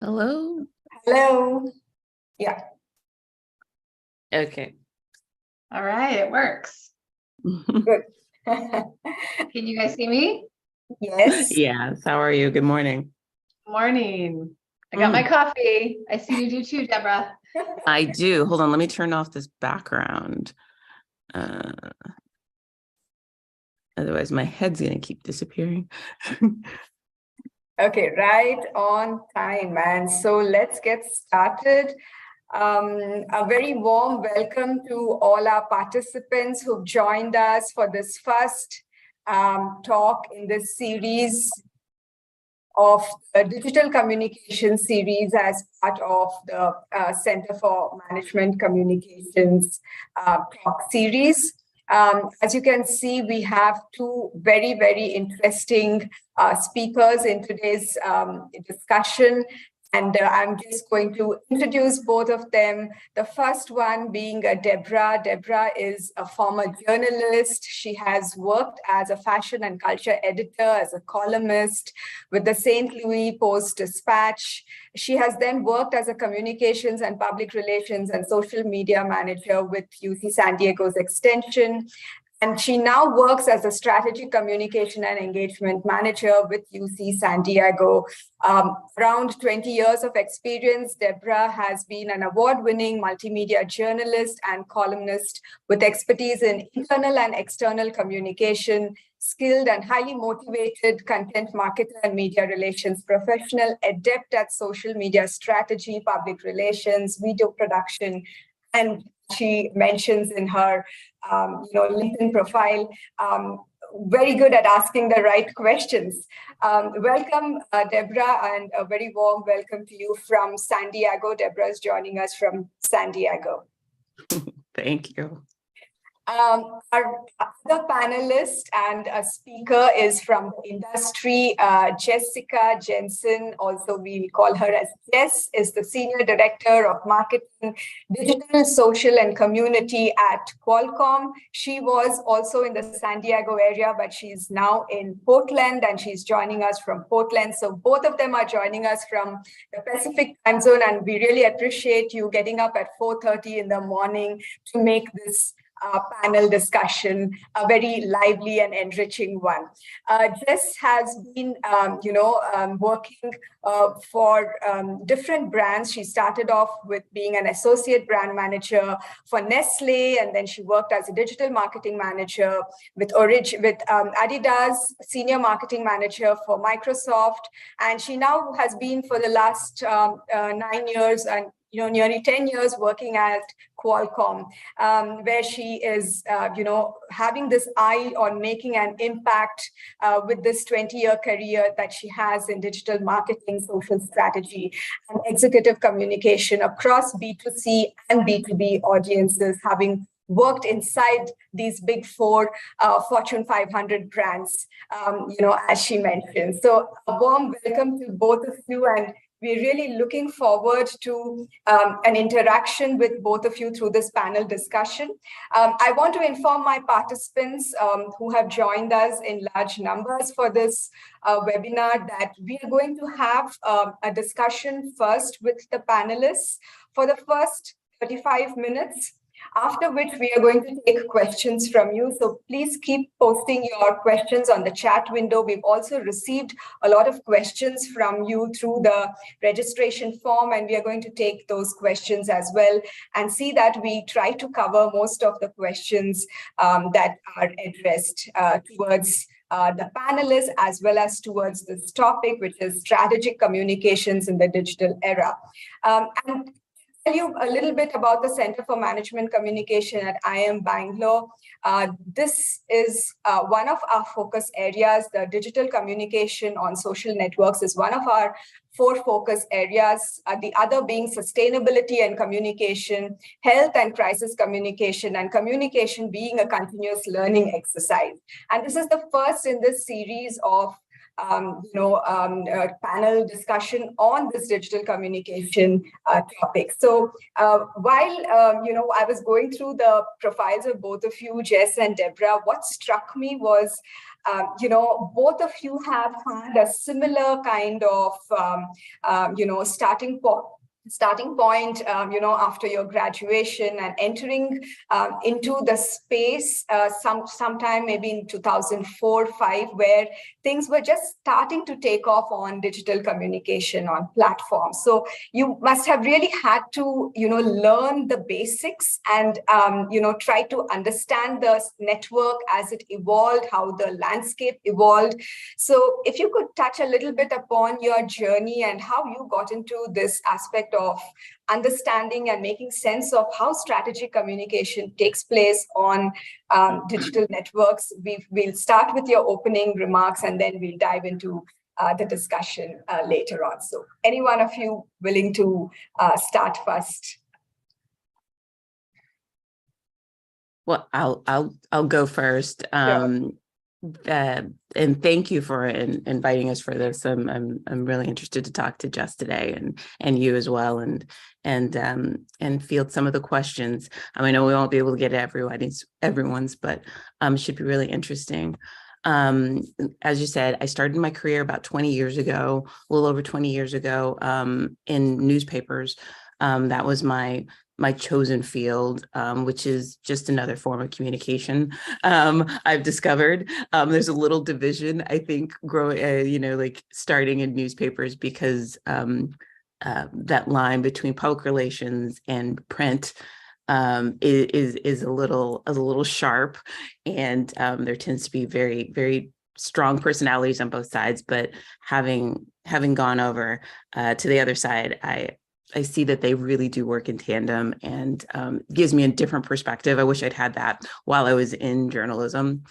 Hello. Hello. Yeah. Okay. All right, it works. Good. Can you guys see me? Yes. Yes. How are you? Good morning. Morning. I got my coffee. I see you do too, Debra. I do. Hold on. Let me turn off this background. Otherwise, my head's going to keep disappearing. Okay, right on time, man. So let's get started. A very warm welcome to all our participants who've joined us for this first talk in this series of the Digital Communication Series as part of the Center for Management Communications talk series. As you can see, we have two very, very interesting speakers in today's discussion. And I'm just going to introduce both of them. The first one being Debra. Debra is a former journalist. She has worked as a fashion and culture editor, as a columnist with the St. Louis Post-Dispatch. She has then worked as a communications and public relations and social media manager with UC San Diego's Extension. And she now works as a strategic communication and engagement manager with UC San Diego. Around 20 years of experience, Debra has been an award-winning multimedia journalist and columnist with expertise in internal and external communication, skilled and highly motivated content marketer and media relations professional, adept at social media strategy, public relations, video production, and she mentions in her LinkedIn profile, very good at asking the right questions. Welcome, Debra, and a very warm welcome to you from San Diego. Debra is joining us from San Diego. Thank you. Our other panelist and a speaker is from the industry, Jessica Jensen, also we call her as Jess, is the Senior Director of Marketing, Digital, Social and Community at Qualcomm. She was also in the San Diego area, but she's now in Portland and she's joining us from Portland. So both of them are joining us from the Pacific time zone, and we really appreciate you getting up at 4:30 in the morning to make this panel discussion a very lively and enriching one. Jess has been, working for different brands. She started off with being an associate brand manager for Nestle, and then she worked as a digital marketing manager with Adidas, senior marketing manager for Microsoft, and she now has been for the last 9 years and nearly 10 years working at Qualcomm, where she is, having this eye on making an impact with this 20-year career that she has in digital marketing, social strategy, and executive communication across B2C and B2B audiences, having worked inside these big four Fortune 500 brands, as she mentioned. So a warm welcome to both of you, and we're really looking forward to an interaction with both of you through this panel discussion. I want to inform my participants who have joined us in large numbers for this webinar that we are going to have a discussion first with the panelists for the first 35 minutes. After which we are going to take questions from you. So please keep posting your questions on the chat window. We've also received a lot of questions from you through the registration form, and we are going to take those questions as well and see that we try to cover most of the questions that are addressed towards the panelists, as well as towards this topic, which is strategic communications in the digital era. And tell you a little bit about the Center for Management Communication at IIM Bangalore. This is one of our focus areas. The digital communication on social networks is one of our 4 focus areas, the other being sustainability and communication, health and crisis communication, and communication being a continuous learning exercise. And this is the first in this series of panel discussion on this digital communication topic. So while I was going through the profiles of both of you, Jess and Debra, what struck me was both of you have had a similar kind of starting point, after your graduation and entering into the space sometime maybe in 2004-5, where things were just starting to take off on digital communication on platforms. So you must have really had to, learn the basics and, try to understand the network as it evolved, how the landscape evolved. So if you could touch a little bit upon your journey and how you got into this aspect of understanding and making sense of how strategic communication takes place on digital networks. We'll start with your opening remarks and then we'll dive into the discussion later on. So any one of you willing to start first? Well, I'll go first. Sure. And thank you for inviting us for this. I'm really interested to talk to Jess today and you as well, and field some of the questions. I know we won't be able to get everyone's, but it should be really interesting. As you said, I started my career about 20 years ago, a little over 20 years ago, in newspapers. That was my chosen field, which is just another form of communication. I've discovered there's a little division, I think, growing, starting in newspapers, because that line between public relations and print is a little sharp, and there tends to be very, very strong personalities on both sides. But having gone over to the other side, I see that they really do work in tandem, and gives me a different perspective. I wish I'd had that while I was in journalism.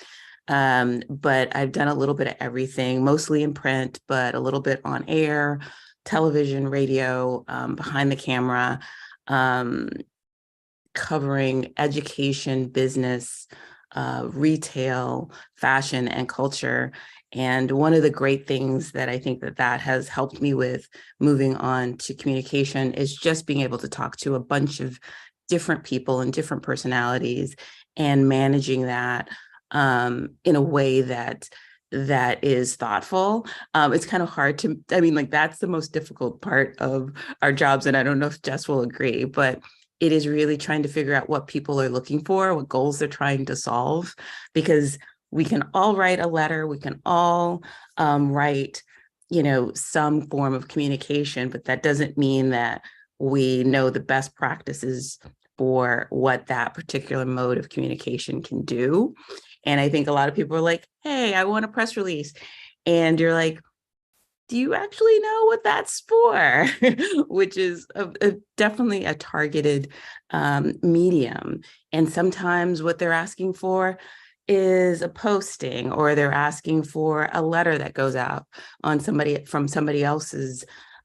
But I've done a little bit of everything, mostly in print, but a little bit on air, television, radio, behind the camera, covering education, business, retail, fashion, and culture. And one of the great things that I think that has helped me with moving on to communication is just being able to talk to a bunch of different people and different personalities, and managing that in a way that is thoughtful. It's kind of hard to, that's the most difficult part of our jobs. And I don't know if Jess will agree, but it is really trying to figure out what people are looking for, what goals they're trying to solve, because we can all write a letter, we can all write, some form of communication, but that doesn't mean that we know the best practices for what that particular mode of communication can do. And I think a lot of people are like, hey, I want a press release. And you're like, do you actually know what that's for? Which is definitely a targeted medium. And sometimes what they're asking for is a posting, or they're asking for a letter that goes out on from somebody else's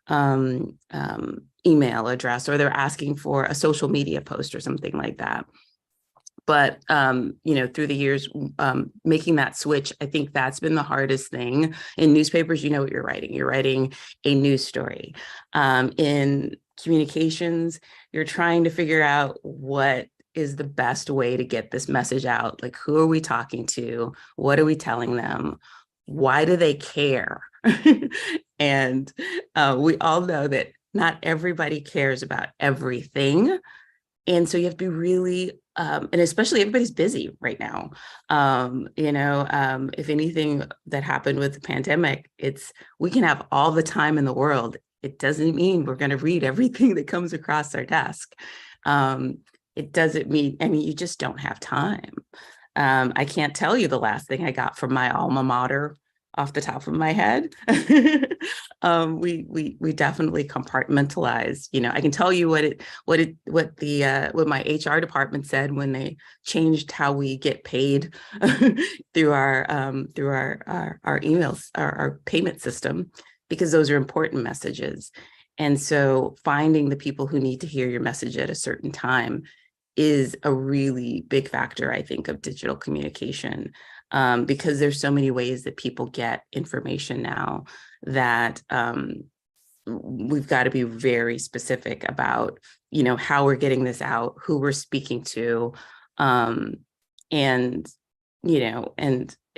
email address, or they're asking for a social media post or something like that. But, through the years, making that switch, I think that's been the hardest thing. In newspapers, you know what you're writing. You're writing a news story. In communications, you're trying to figure out what is the best way to get this message out. Like, who are we talking to? What are we telling them? Why do they care? And we all know that not everybody cares about everything. And so you have to be really, and especially everybody's busy right now. If anything that happened with the pandemic, we can have all the time in the world. It doesn't mean we're going to read everything that comes across our desk. It doesn't mean, you just don't have time. I can't tell you the last thing I got from my alma mater off the top of my head. We definitely compartmentalize. I can tell you what my HR department said when they changed how we get paid through our emails, our payment system, because those are important messages. And so finding the people who need to hear your message at a certain time is a really big factor, I think, of digital communication. because there's so many ways that people get information now that we've got to be very specific about, how we're getting this out, who we're speaking to, and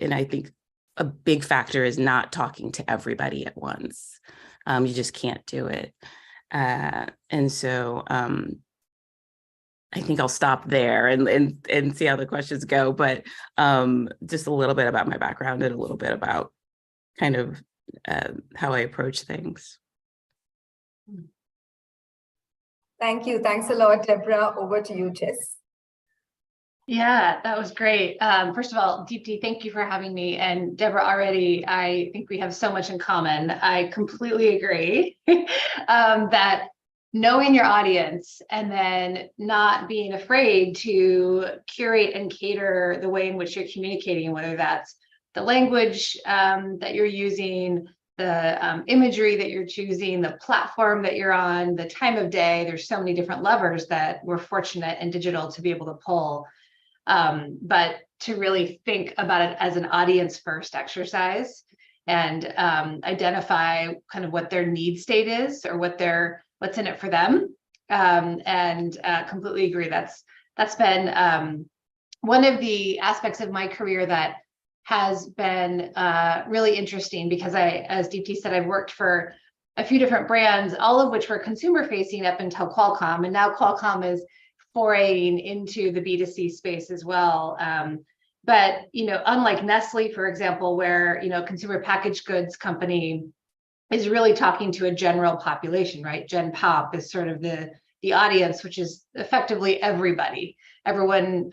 I think a big factor is not talking to everybody at once. You just can't do it. And so I think I'll stop there and see how the questions go, but just a little bit about my background and a little bit about kind of how I approach things. Thank you. Thanks a lot, Debra. Over to you, Jess. Yeah, that was great. First of all, Deepti, thank you for having me. And Debra, already, I think we have so much in common. I completely agree that knowing your audience and then not being afraid to curate and cater the way in which you're communicating, whether that's the language that you're using, the imagery that you're choosing, the platform that you're on, the time of day. There's so many different levers that we're fortunate in digital to be able to pull. But to really think about it as an audience first exercise and identify kind of what their need state is or what's in it for them. And completely agree. That's been one of the aspects of my career that has been really interesting, because as Deepti said, I've worked for a few different brands, all of which were consumer facing up until Qualcomm. And now Qualcomm is foraying into the B2C space as well. But, unlike Nestle, for example, where, consumer packaged goods company is really talking to a general population, right? Gen Pop is sort of the audience, which is effectively everybody. Everyone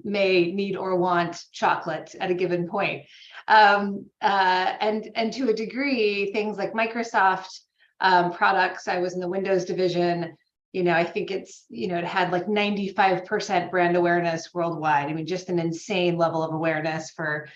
may need or want chocolate at a given point. And to a degree, things like Microsoft products, I was in the Windows division, I think it's, it had like 95% brand awareness worldwide. I mean, just an insane level of awareness for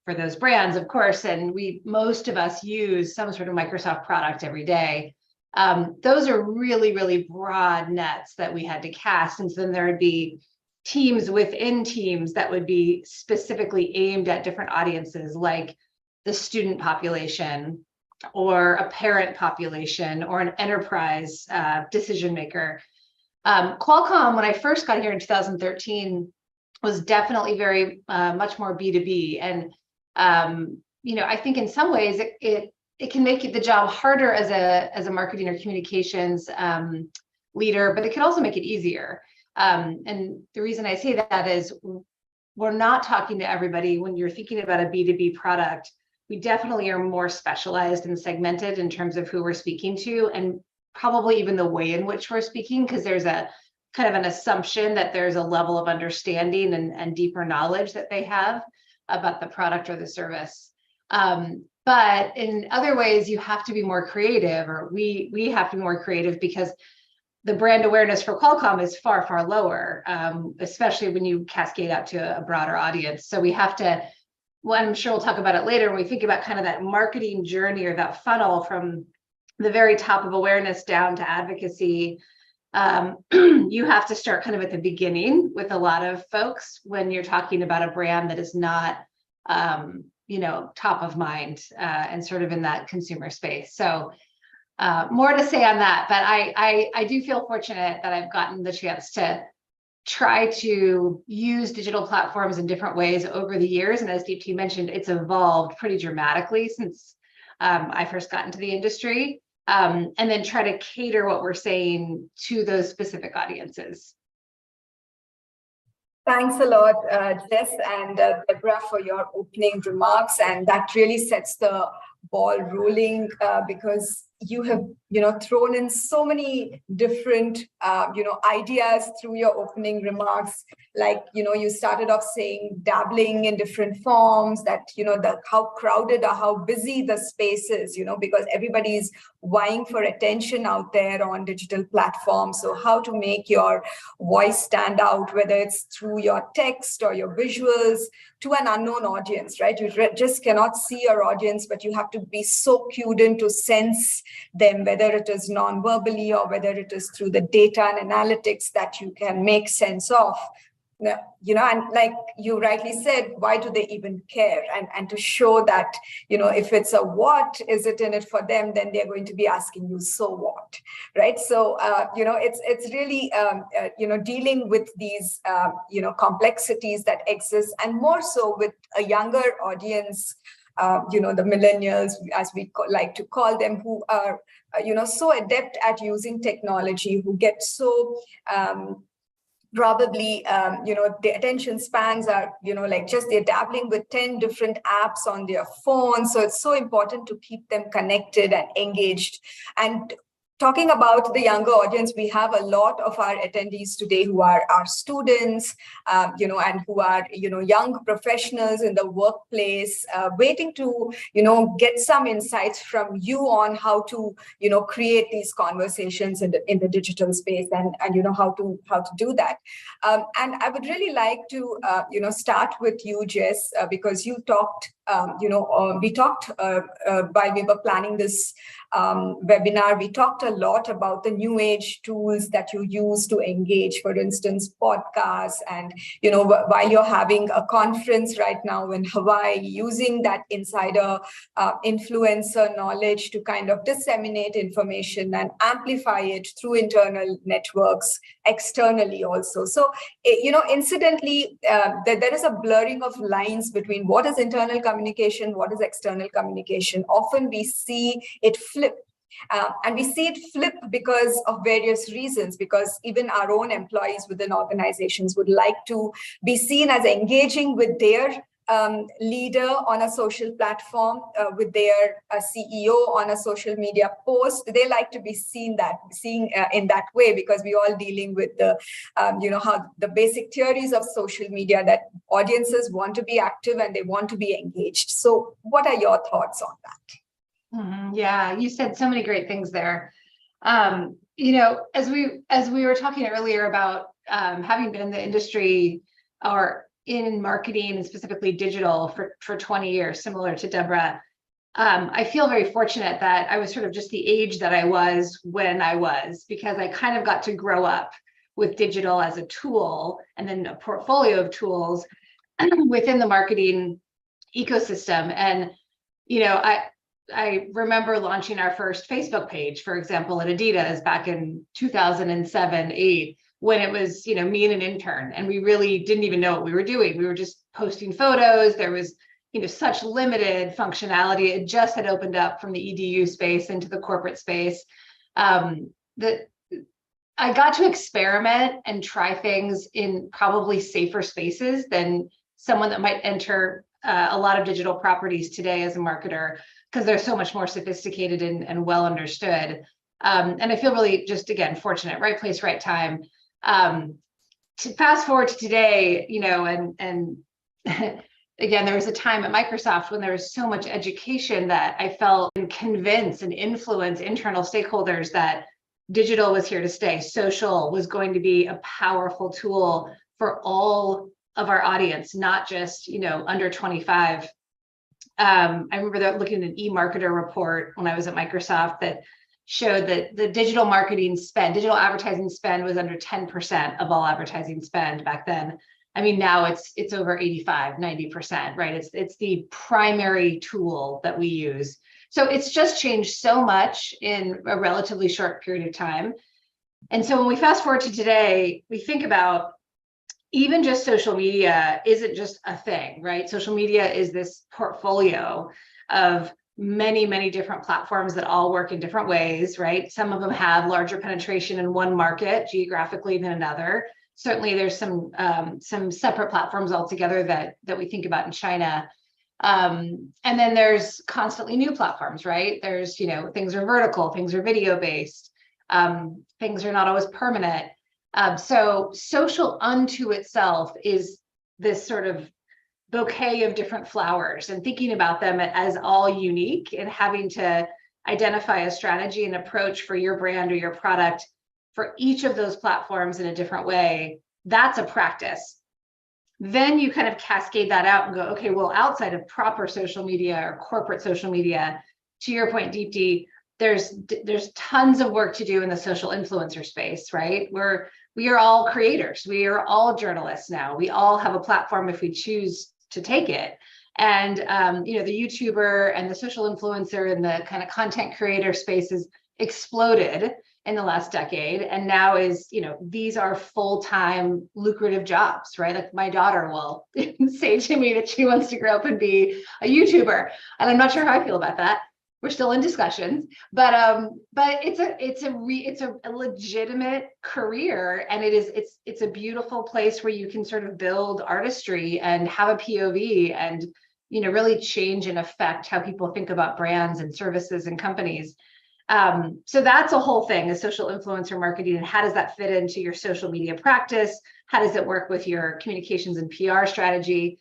those brands, of course. And most of us use some sort of Microsoft product every day. Those are really, really broad nets that we had to cast. And so then there would be teams within teams that would be specifically aimed at different audiences, like the student population, or a parent population, or an enterprise decision maker. Qualcomm, when I first got here in 2013, was definitely very much more B2B. And I think in some ways it can make the job harder as a marketing or communications leader, but it can also make it easier. And the reason I say that is we're not talking to everybody. When you're thinking about a B2B product, we definitely are more specialized and segmented in terms of who we're speaking to, and probably even the way in which we're speaking, because there's a kind of an assumption that there's a level of understanding and deeper knowledge that they have about the product or the service. But in other ways, you have to be more creative, or we have to be more creative, because the brand awareness for Qualcomm is far, far lower, especially when you cascade out to a broader audience. So we have to, well, I'm sure we'll talk about it later, when we think about kind of that marketing journey or that funnel from the very top of awareness down to advocacy. You have to start kind of at the beginning with a lot of folks when you're talking about a brand that is not, top of mind and sort of in that consumer space. So more to say on that, but I do feel fortunate that I've gotten the chance to try to use digital platforms in different ways over the years. And as Deepti mentioned, it's evolved pretty dramatically since I first got into the industry, and then try to cater what we're saying to those specific audiences. Thanks a lot, Jess and Debra, for your opening remarks. And that really sets the ball rolling, because you have, thrown in so many different, ideas through your opening remarks. Like, you started off saying dabbling in different forms, that, how crowded or how busy the space is, because everybody's vying for attention out there on digital platforms. So how to make your voice stand out, whether it's through your text or your visuals, to an unknown audience, right? You just cannot see your audience, but you have to be so cued in to sense them, whether it is non-verbally or whether it is through the data and analytics that you can make sense of. and like you rightly said, why do they even care? And to show that, if it's a what is it in it for them, then they're going to be asking you, so what, right? So, it's really, dealing with these, complexities that exist, and more so with a younger audience, the millennials, as we like to call them, who are, so adept at using technology, who get so, probably, the attention spans are, like just they're dabbling with 10 different apps on their phone. So it's so important to keep them connected and engaged. And talking about the younger audience, we have a lot of our attendees today who are our students, and who are, young professionals in the workplace, waiting to, get some insights from you on how to, create these conversations in the digital space, and how to do that. And I would really like to, start with you, Jess, because you talked, we talked while we were planning this webinar, we talked a lot about the new age tools that you use to engage, for instance, podcasts, and, while you're having a conference right now in Hawaii, using that insider influencer knowledge to kind of disseminate information and amplify it through internal networks, externally also. So, incidentally, there is a blurring of lines between what is internal communication, what is external communication. Often we see it flip. And we see it flip because of various reasons, because even our own employees within organizations would like to be seen as engaging with their leader on a social platform, with their CEO on a social media post. They like to be seen in that way, because we're all dealing with the, how the basic theories of social media, that audiences want to be active and they want to be engaged. So what are your thoughts on that? Yeah, you said so many great things there. As we were talking earlier about having been in the industry or in marketing and specifically digital for 20 years, similar to Debra, I feel very fortunate that I was sort of just the age that I was when I was, because I kind of got to grow up with digital as a tool and then a portfolio of tools within the marketing ecosystem. And, I remember launching our first Facebook page, for example, at Adidas back in 2007, 8, when it was, me and an intern, and we really didn't even know what we were doing. We were just posting photos. There was, such limited functionality. It just had opened up from the EDU space into the corporate space. That I got to experiment and try things in probably safer spaces than someone that might enter a lot of digital properties today as a marketer, because they're so much more sophisticated and well understood. And I feel really just, again, fortunate, right place, right time. To fast forward to today, and again, there was a time at Microsoft when there was so much education that I felt and convince and influence internal stakeholders that digital was here to stay. Social was going to be a powerful tool for all of our audience, not just, under 25. I remember looking at an eMarketer report when I was at Microsoft that showed that the digital advertising spend was under 10% of all advertising spend back then. I mean, now it's over 85, 90%, right? It's the primary tool that we use. So it's just changed so much in a relatively short period of time. And so when we fast forward to today, we think about even just social media isn't just a thing, right? Social media is this portfolio of many, many different platforms that all work in different ways, right? Some of them have larger penetration in one market geographically than another. Certainly there's some separate platforms altogether that we think about in China. And then there's constantly new platforms, right? There's, things are vertical, things are video based, things are not always permanent. So social unto itself is this sort of bouquet of different flowers, and thinking about them as all unique and having to identify a strategy and approach for your brand or your product for each of those platforms in a different way, that's a practice. Then you kind of cascade that out and go, okay, well, outside of proper social media or corporate social media, to your point, Deepti, there's tons of work to do in the social influencer space, right? we are all creators. We are all journalists now. We all have a platform if we choose to take it. And, you know, the YouTuber and the social influencer and the kind of content creator space has exploded in the last decade. And now is, you know, these are full-time lucrative jobs, right? Like my daughter will say to me that she wants to grow up and be a YouTuber. And I'm not sure how I feel about that. We're still in discussions, but it's a legitimate career, and it's a beautiful place where you can sort of build artistry and have a POV and, you know, really change and affect how people think about brands and services and companies. So that's a whole thing, is social influencer marketing, and how does that fit into your social media practice? How does it work with your communications and PR strategy?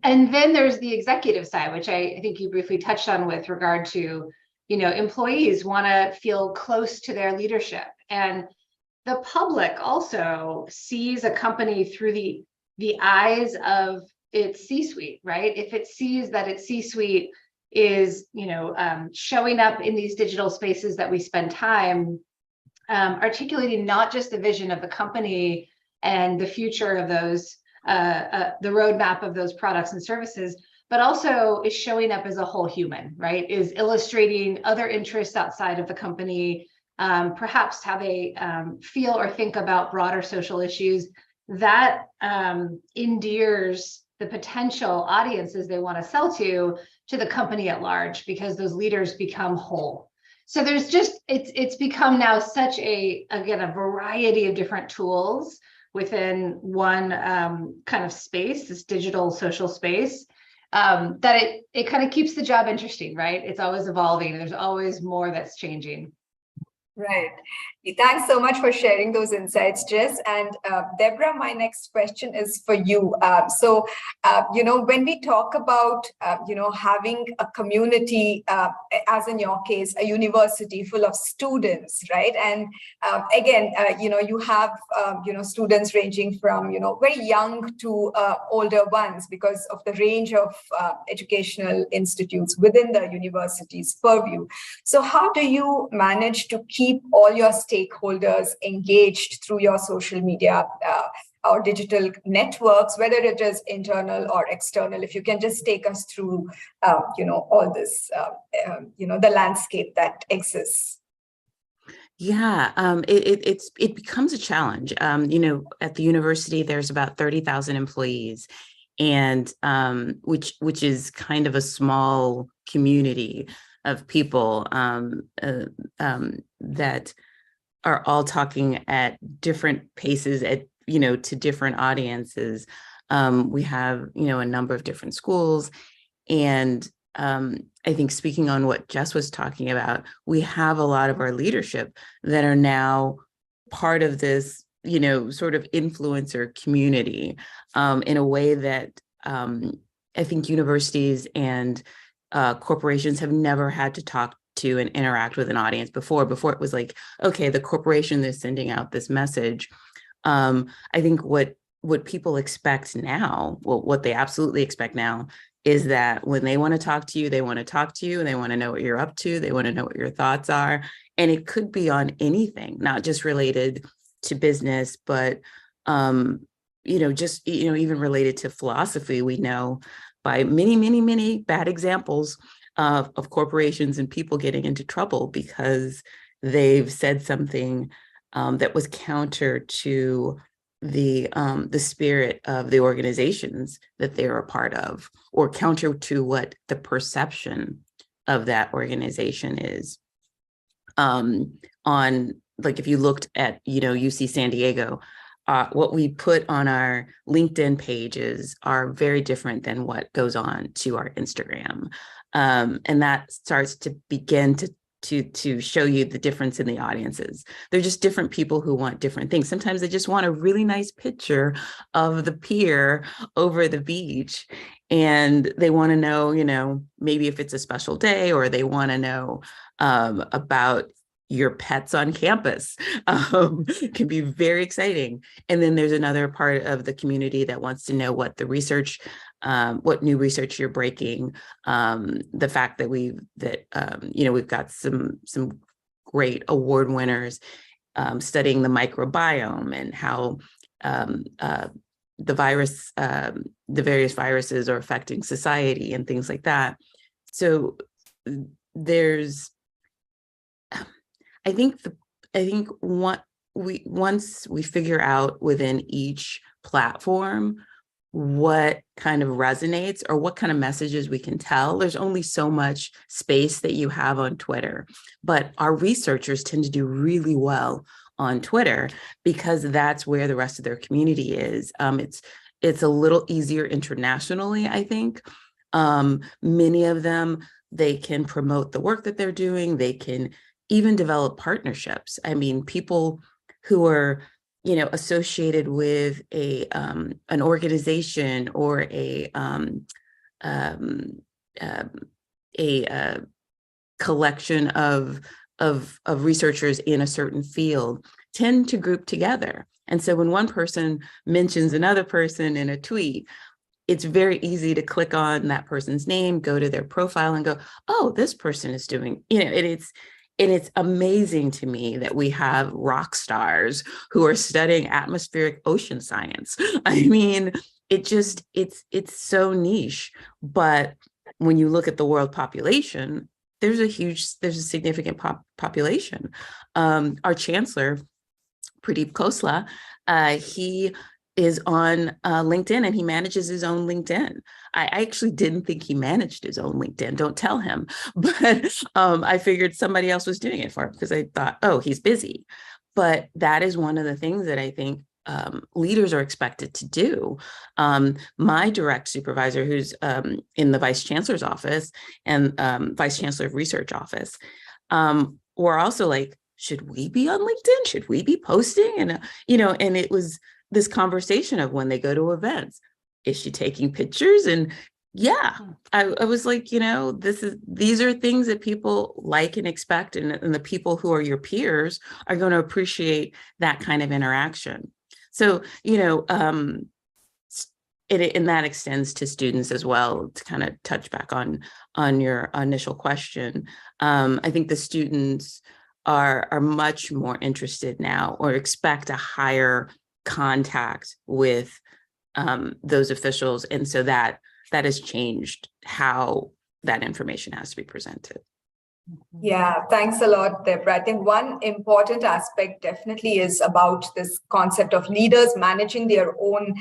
And then there's the executive side, which I think you briefly touched on with regard to, you know, employees want to feel close to their leadership. And the public also sees a company through the eyes of its C-suite, right? If it sees that its C-suite is, you know, showing up in these digital spaces that we spend time articulating not just the vision of the company and the future of those, the roadmap of those products and services, but also is showing up as a whole human, right? Is illustrating other interests outside of the company, perhaps how they feel or think about broader social issues. That endears the potential audiences they want to sell to the company at large, because those leaders become whole. So there's just, it's become now such a variety of different tools within one kind of space, this digital social space, that it kind of keeps the job interesting, right? It's always evolving. There's always more that's changing. Right. Thanks so much for sharing those insights, Jess. And Debra, my next question is for you. You know, when we talk about, you know, having a community, as in your case, a university full of students, right? And again, you know, you have, you know, students ranging from, you know, very young to older ones, because of the range of educational institutes within the university's purview. So how do you manage to keep all your stakeholders engaged through your social media or digital networks, whether it is internal or external? If you can just take us through, you know, all this, you know, the landscape that exists. Yeah, it becomes a challenge. You know, at the university, there's about 30,000 employees, and which is kind of a small community of people that are all talking at different paces, at, you know, to different audiences. We have, you know, a number of different schools, and I think, speaking on what Jess was talking about, we have a lot of our leadership that are now part of this, you know, sort of influencer community, in a way that I think universities and corporations have never had to talk to and interact with an audience before. Before it was like, okay, the corporation is sending out this message. I think what people expect now, well, what they absolutely expect now, is that when they want to talk to you, they want to talk to you, and they want to know what you're up to. They want to know what your thoughts are. And it could be on anything, not just related to business, but, you know, just, you know, even related to philosophy. We know by many, many, many bad examples of corporations and people getting into trouble because they've said something that was counter to the spirit of the organizations that they're a part of, or counter to what the perception of that organization is. On, like, if you looked at, you know, UC San Diego, what we put on our LinkedIn pages are very different than what goes on to our Instagram. And that starts to begin to show you the difference in the audiences. They're just different people who want different things. Sometimes they just want a really nice picture of the pier over the beach, and they want to know, you know, maybe if it's a special day, or they want to know about your pets on campus. It can be very exciting. And then there's another part of the community that wants to know what the research, what new research you're breaking, the fact that you know, we've got some great award winners studying the microbiome and how the various viruses are affecting society and things like that. So there's, I think once we figure out within each platform what kind of resonates or what kind of messages we can tell, there's only so much space that you have on Twitter. But our researchers tend to do really well on Twitter because that's where the rest of their community is. It's a little easier internationally, I think. Many of them, they can promote the work that they're doing. They can even develop partnerships. I mean, people who are associated with an organization or a collection of researchers in a certain field tend to group together. And so when one person mentions another person in a tweet, it's very easy to click on that person's name, go to their profile and go, oh, this person is doing, and it's amazing to me that we have rock stars who are studying atmospheric ocean science. I mean, it's so niche. But when you look at the world population, there's a significant population. Our chancellor, Pradeep Khosla, he is on LinkedIn and he manages his own LinkedIn. I actually didn't think he managed his own LinkedIn. Don't tell him. But I figured somebody else was doing it for him because I thought, oh, he's busy. But that is one of the things that I think leaders are expected to do. My direct supervisor, who's in the vice chancellor's office and vice chancellor of research office, were also like, should we be on LinkedIn? Should we be posting? And, and it was this conversation of when they go to events, is she taking pictures? And yeah, I was like, these are things that people like and expect, and the people who are your peers are going to appreciate that kind of interaction. So, and that extends to students as well, to kind of touch back on your initial question. I think the students are much more interested now, or expect a higher contact with those officials. And so that has changed how that information has to be presented. Yeah, thanks a lot, Debra. I think one important aspect definitely is about this concept of leaders managing their own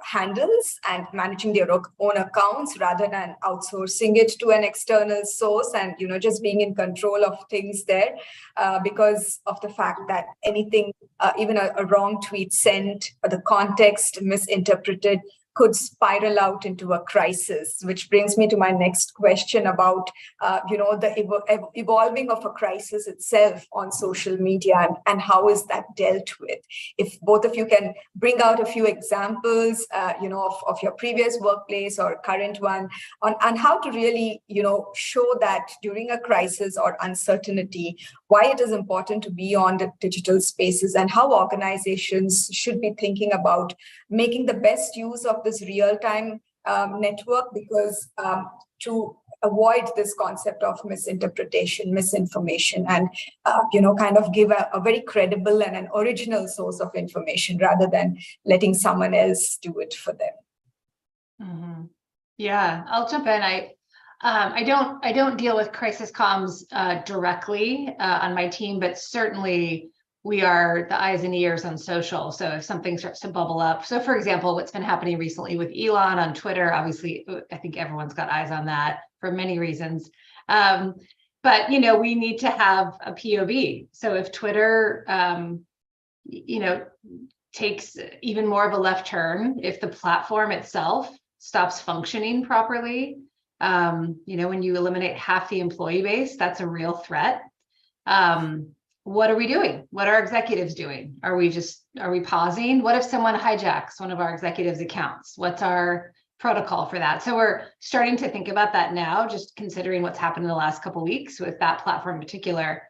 handles and managing their own accounts rather than outsourcing it to an external source and, just being in control of things there because of the fact that anything, even a wrong tweet sent or the context misinterpreted could spiral out into a crisis, which brings me to my next question about, the evolving of a crisis itself on social media and how is that dealt with? If both of you can bring out a few examples, of your previous workplace or current one on how to really, show that during a crisis or uncertainty, why it is important to be on the digital spaces and how organizations should be thinking about making the best use of this real-time network, because to avoid this concept of misinterpretation, misinformation, and kind of give a very credible and an original source of information rather than letting someone else do it for them. Mm-hmm. Yeah, I'll jump in. I don't deal with crisis comms directly on my team, but certainly we are the eyes and ears on social. So if something starts to bubble up, so for example, what's been happening recently with Elon on Twitter, obviously, I think everyone's got eyes on that for many reasons. But, we need to have a POV. So if Twitter, takes even more of a left turn, if the platform itself stops functioning properly, when you eliminate half the employee base, that's a real threat. What are we doing? What are executives doing? Are we pausing? What if someone hijacks one of our executives' accounts? What's our protocol for that? So we're starting to think about that now, just considering what's happened in the last couple of weeks with that platform in particular.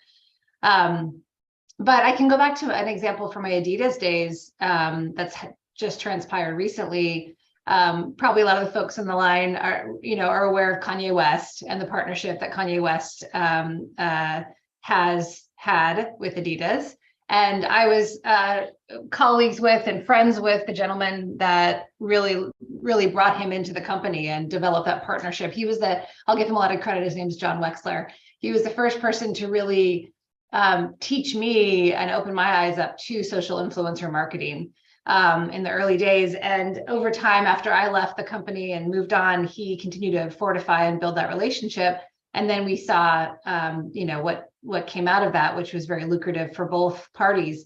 But I can go back to an example from my Adidas days that's just transpired recently. Probably a lot of the folks on the line are aware of Kanye West and the partnership that Kanye West has had with Adidas. And I was colleagues with and friends with the gentleman that really brought him into the company and developed that partnership. He was I'll give him a lot of credit. His name is John Wexler. He was the first person to really teach me and open my eyes up to social influencer marketing in the early days. And over time, after I left the company and moved on, he continued to fortify and build that relationship. And then we saw, what came out of that, which was very lucrative for both parties.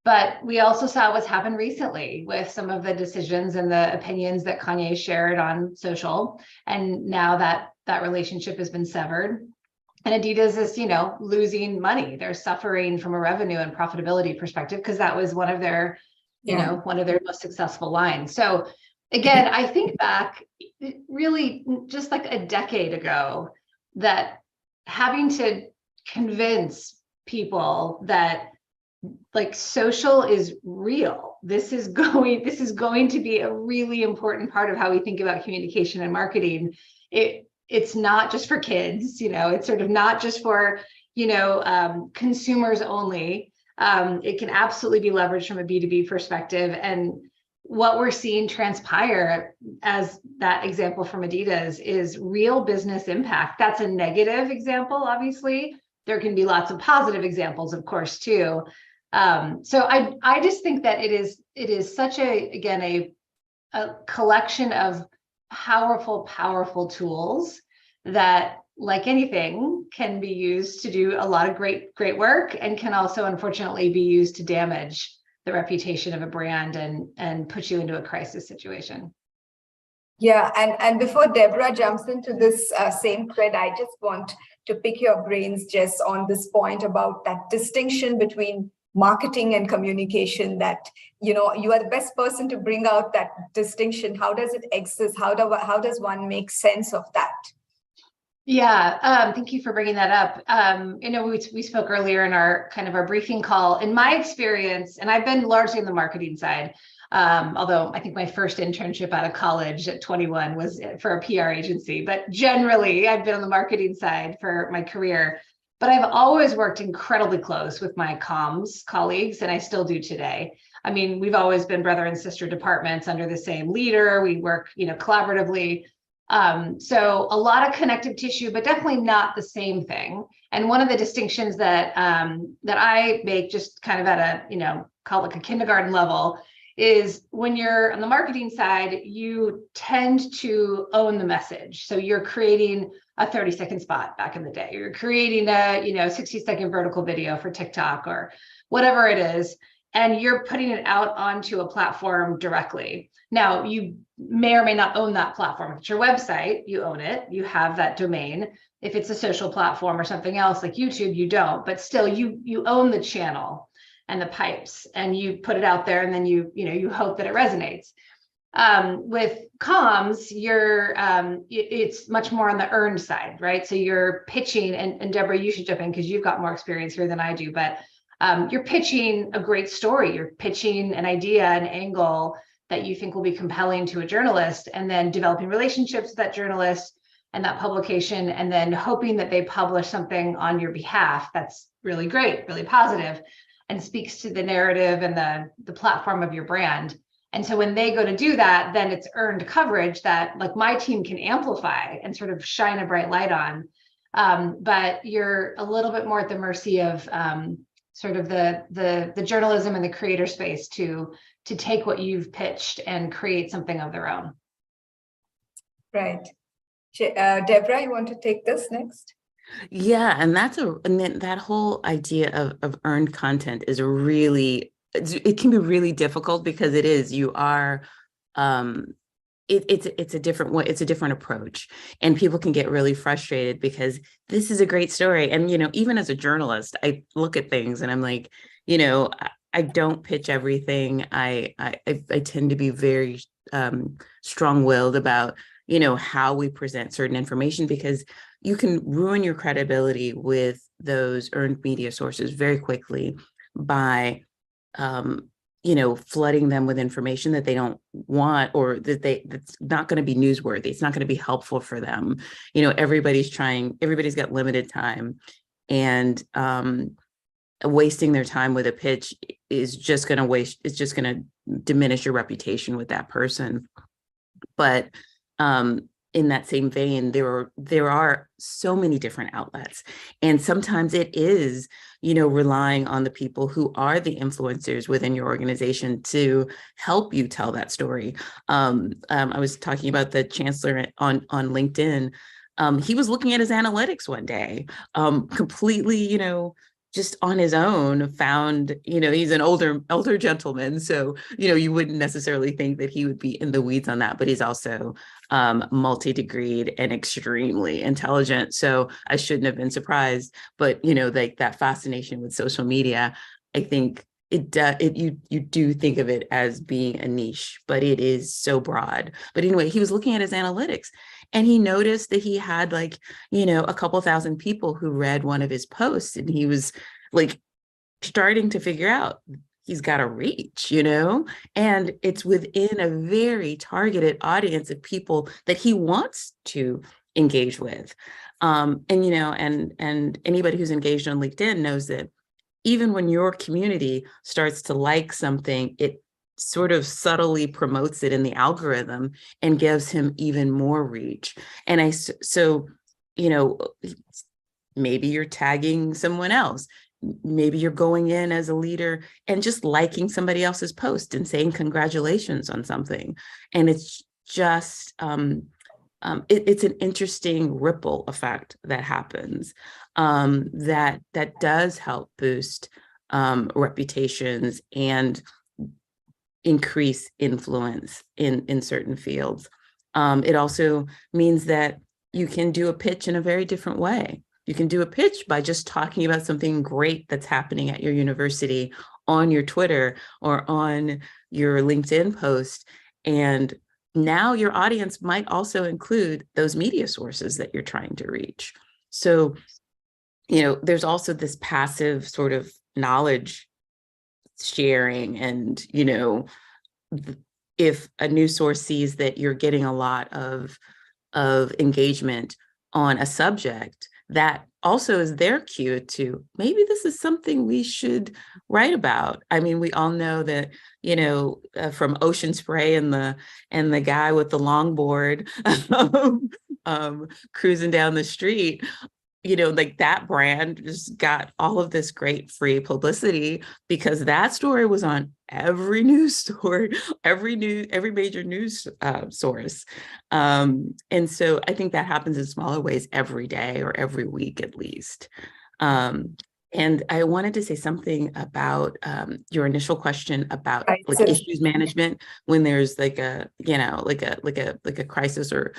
But we also saw what's happened recently with some of the decisions and the opinions that Kanye shared on social. And now that relationship has been severed. And Adidas is, losing money. They're suffering from a revenue and profitability perspective because that was one of their, one of their most successful lines. So again, I think back really just like a decade ago that having to convince people that like social is real. This is going to be a really important part of how we think about communication and marketing. It's not just for kids, it's sort of not just for, consumers only. It can absolutely be leveraged from a B2B perspective. And what we're seeing transpire as that example from Adidas is real business impact. That's a negative example, obviously. There can be lots of positive examples, of course, too. So I just think that it is such a collection of powerful tools that, like anything, can be used to do a lot of great work and can also unfortunately be used to damage the reputation of a brand and put you into a crisis situation. Yeah, and before Debra jumps into this same thread, I just want to pick your brains, Jess, on this point about that distinction between marketing and communication, that, you are the best person to bring out that distinction. How does it exist? How does one make sense of that? Yeah, thank you for bringing that up. We spoke earlier in our briefing call. In my experience, and I've been largely in the marketing side, although I think my first internship out of college at 21 was for a PR agency, but generally I've been on the marketing side for my career. But I've always worked incredibly close with my comms colleagues, and I still do today. I mean, we've always been brother and sister departments under the same leader. We work, collaboratively. So a lot of connective tissue, but definitely not the same thing. And one of the distinctions that I make, just kind of at a, call it like a kindergarten level, is when you're on the marketing side, you tend to own the message. So you're creating a 30-second spot back in the day. You're creating a 60-second vertical video for TikTok or whatever it is, and you're putting it out onto a platform directly. Now, you may or may not own that platform. If it's your website, you own it. You have that domain. If it's a social platform or something else like YouTube, you don't. But still, you own the channel and the pipes, and you put it out there, and then you hope that it resonates. With comms, it's much more on the earned side, right? So you're pitching, and Debra, you should jump in because you've got more experience here than I do, but you're pitching a great story. You're pitching an idea, an angle that you think will be compelling to a journalist, and then developing relationships with that journalist and that publication, and then hoping that they publish something on your behalf that's really great, really positive, and speaks to the narrative and the platform of your brand. And so when they go to do that, then it's earned coverage that like my team can amplify and sort of shine a bright light on. But you're a little bit more at the mercy of sort of the journalism and the creator space to take what you've pitched and create something of their own. Right. Debra, you want to take this next? Yeah, and then that whole idea of earned content is really, it can be really difficult because it's a different way, it's a different approach, and people can get really frustrated because this is a great story. And, even as a journalist, I look at things and I'm like, I don't pitch everything. I tend to be very strong-willed about, how we present certain information, because you can ruin your credibility with those earned media sources very quickly by, flooding them with information that they don't want, or that's not going to be newsworthy. It's not going to be helpful for them. Everybody's got limited time. And wasting their time with a pitch is just going to diminish your reputation with that person. But in that same vein, there are so many different outlets, and sometimes it is, relying on the people who are the influencers within your organization to help you tell that story. I was talking about the chancellor on LinkedIn. He was looking at his analytics one day, completely, just on his own, found, he's an older gentleman. So, you wouldn't necessarily think that he would be in the weeds on that, but he's also multi-degreed and extremely intelligent. So I shouldn't have been surprised. But, like that fascination with social media, I think you do think of it as being a niche, but it is so broad. But anyway, he was looking at his analytics, and he noticed that he had a couple thousand people who read one of his posts, and he was starting to figure out he's got a reach, and it's within a very targeted audience of people that he wants to engage with. And anybody who's engaged on LinkedIn knows that even when your community starts to like something, it sort of subtly promotes it in the algorithm and gives him even more reach. And so, maybe you're tagging someone else. Maybe you're going in as a leader and just liking somebody else's post and saying congratulations on something. And it's just, it's an interesting ripple effect that happens, that does help boost reputations and increase influence in certain fields. It also means that you can do a pitch in a very different way. You can do a pitch by just talking about something great that's happening at your university on your Twitter or on your LinkedIn post. And now your audience might also include those media sources that you're trying to reach. So, there's also this passive sort of knowledge sharing. And, if a news source sees that you're getting a lot of engagement on a subject, that also is their cue to maybe this is something we should write about. I mean, we all know that, from Ocean Spray and the guy with the longboard cruising down the street, that brand just got all of this great free publicity because that story was on every news story, every major news source. And so I think that happens in smaller ways every day or every week at least. And I wanted to say something about your initial question about issues management when there's a crisis or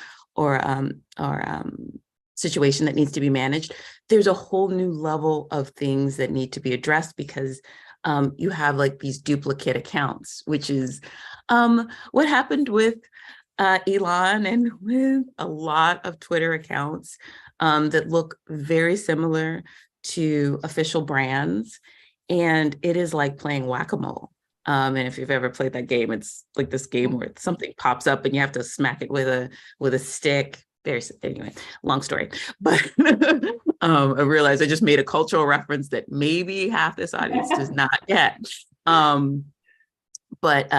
situation that needs to be managed. There's a whole new level of things that need to be addressed because you have these duplicate accounts, which is what happened with Elon and with a lot of Twitter accounts that look very similar to official brands. And it is like playing whack-a-mole. And if you've ever played that game, it's like this game where something pops up and you have to smack it with a stick. Anyway, long story, but I realized I just made a cultural reference that maybe half this audience does not get. But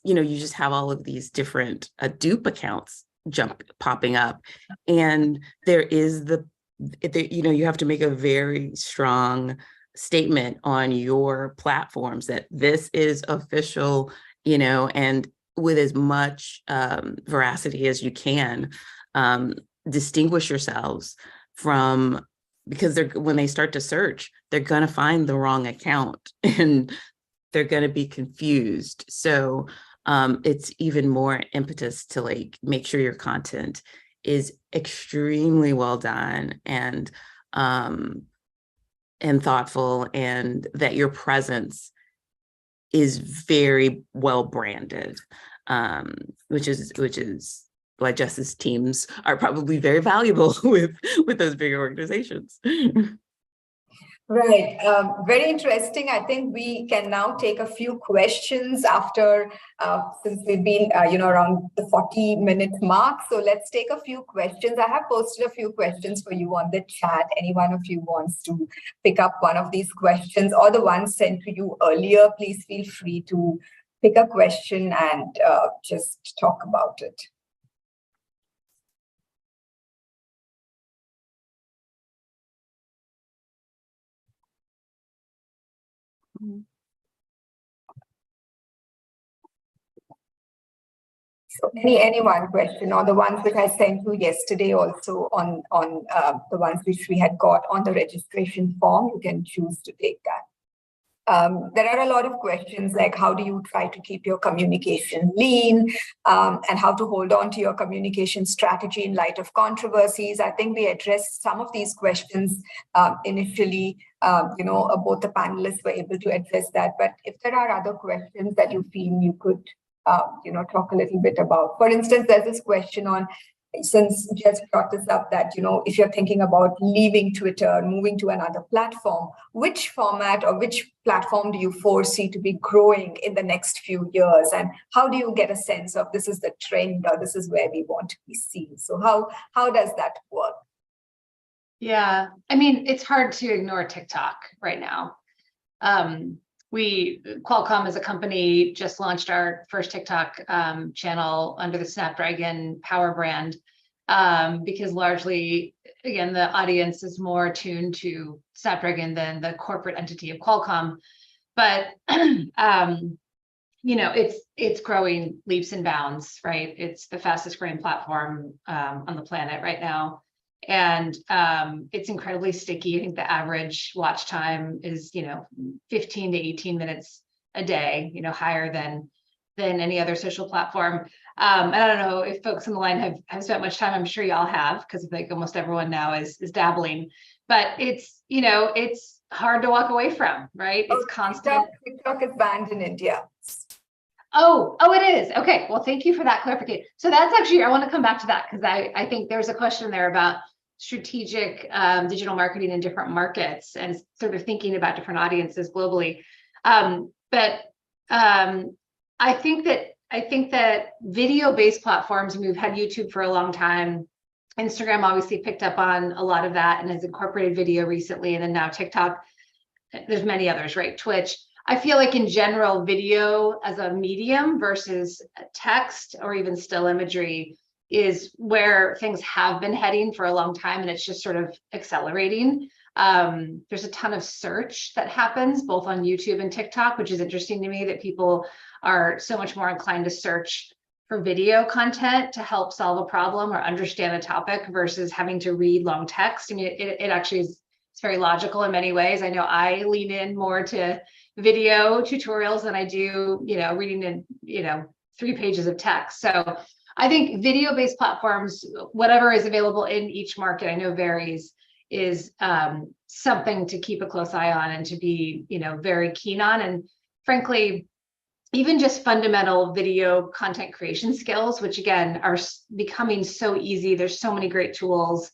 you just have all of these different dupe accounts popping up, and there is you have to make a very strong statement on your platforms that this is official, and with as much veracity as you can. Distinguish yourselves from, because when they start to search, they're going to find the wrong account and they're going to be confused. So it's even more impetus to make sure your content is extremely well done and thoughtful, and that your presence is very well branded, which is why Jess's teams are probably very valuable with those bigger organizations. Right. Very interesting. I think we can now take a few questions after, since we've been, around the 40-minute mark. So let's take a few questions. I have posted a few questions for you on the chat. Any one of you wants to pick up one of these questions or the ones sent to you earlier, please feel free to pick a question and just talk about it. So any one question, or the ones which I sent you yesterday also on the ones which we had got on the registration form, you can choose to take that. There are a lot of questions like how do you try to keep your communication lean, and how to hold on to your communication strategy in light of controversies. I think we addressed some of these questions initially. Both the panelists were able to address that. But if there are other questions that you feel you could, talk a little bit about. For instance, there's this question on, since Jess brought this up, that, if you're thinking about leaving Twitter, moving to another platform, which format or which platform do you foresee to be growing in the next few years? And how do you get a sense of this is the trend or this is where we want to be seen? So how does that work? Yeah, I mean, it's hard to ignore TikTok right now. Qualcomm as a company just launched our first TikTok channel under the Snapdragon Power brand, because largely, again, the audience is more attuned to Snapdragon than the corporate entity of Qualcomm. But it's growing leaps and bounds, right? It's the fastest growing platform on the planet right now. And it's incredibly sticky. I think the average watch time is, 15 to 18 minutes a day, higher than any other social platform. And I don't know if folks on the line have spent much time. I'm sure y'all have, because like almost everyone now is dabbling. But it's, it's hard to walk away from, right? It's constant. TikTok is banned in India. Oh, it is. Okay. Well, thank you for that clarification. So that's actually, I want to come back to that because I think there's a question there about strategic digital marketing in different markets and sort of thinking about different audiences globally. But I think that video-based platforms, and we've had YouTube for a long time. Instagram obviously picked up on a lot of that and has incorporated video recently, and then now TikTok. There's many others, right? Twitch. I feel like in general, video as a medium versus text or even still imagery is where things have been heading for a long time, and it's just sort of accelerating. There's a ton of search that happens both on YouTube and TikTok, which is interesting to me that people are so much more inclined to search for video content to help solve a problem or understand a topic versus having to read long text. I mean, it actually is, it's very logical in many ways. I know I lean in more to video tutorials than I do, reading in, 3 pages of text. So I think video-based platforms, whatever is available in each market, I know varies, is something to keep a close eye on and to be, very keen on. And frankly, even just fundamental video content creation skills, which again are becoming so easy. There's so many great tools,